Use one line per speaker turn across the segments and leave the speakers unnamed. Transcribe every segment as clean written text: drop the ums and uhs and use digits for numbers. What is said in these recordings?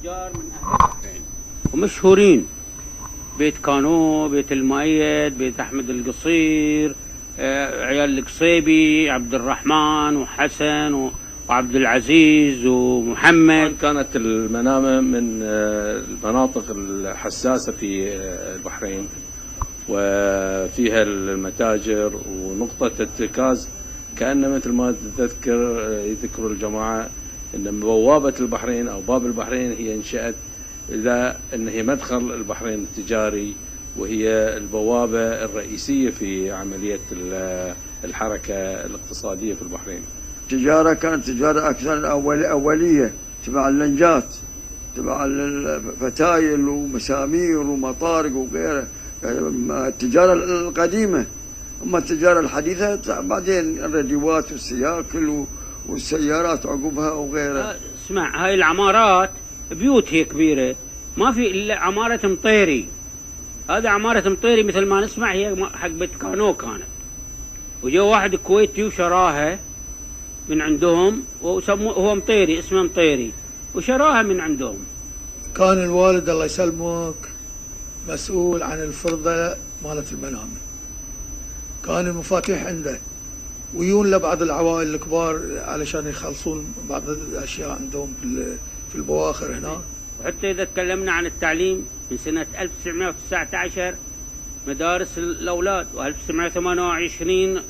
تجار من أهل البحرين ومشهورين، بيت كانو، بيت المؤيد، بيت أحمد القصير، عيال القصيبي، عبد الرحمن وحسن وعبد العزيز ومحمد.
كانت المنامة من المناطق الحساسة في البحرين، وفيها المتاجر ونقطة ارتكاز، كأن مثل ما يذكر الجماعة أن بوابة البحرين أو باب البحرين هي انشأت إذا أن هي مدخل البحرين التجاري، وهي البوابة الرئيسية في عملية الحركة الاقتصادية في البحرين.
التجارة كانت تجارة أكثر أولية تبع اللنجات، تبع الفتايل ومسامير ومطارق وغيرها، التجارة القديمة. أما التجارة الحديثة بعدين الراديوات والسياكل والسيارات عقبها وغيرها.
اسمع، هاي العمارات بيوت هي كبيرة، ما في إلا عمارة مطيري. هذا عمارة مطيري مثل ما نسمع، هي حق بيت كانو كانت، وجاء واحد كويتي وشراها من عندهم، وسموه هو مطيري، اسمه مطيري، وشراها من عندهم.
كان الوالد الله يسلمك مسؤول عن الفرضة مالت المنامة، كان المفاتيح عنده، ويون لبعض العوائل الكبار علشان يخلصون بعض الأشياء عندهم في البواخر هنا.
وحتى إذا تكلمنا عن التعليم، من سنة 1919 مدارس الأولاد، و1928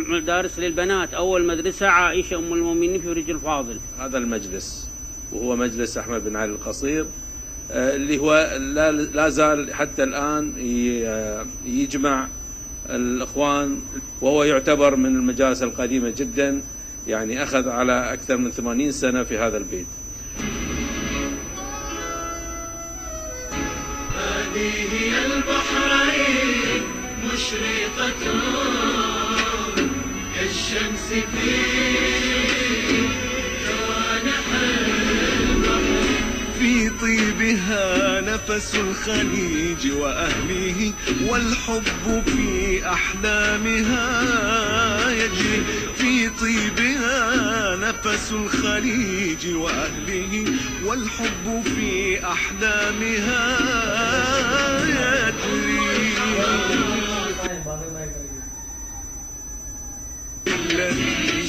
مدارس للبنات. أول مدرسة عائشة أم المؤمنين في رجل فاضل.
هذا المجلس وهو مجلس أحمد بن علي القصير، اللي هو لا زال حتى الآن يجمع الإخوان، وهو يعتبر من المجالس القديمة جدا، يعني أخذ على أكثر من 80 سنة في هذا البيت.
هذه هي البحرين مشرقة كالشمس في جوانح البحر، في طيبها نفس الخليج وأهله، والحب في أحلامها يجري، في طيبها نفس الخليج وأهله، والحب في أحلامها يجري. الذي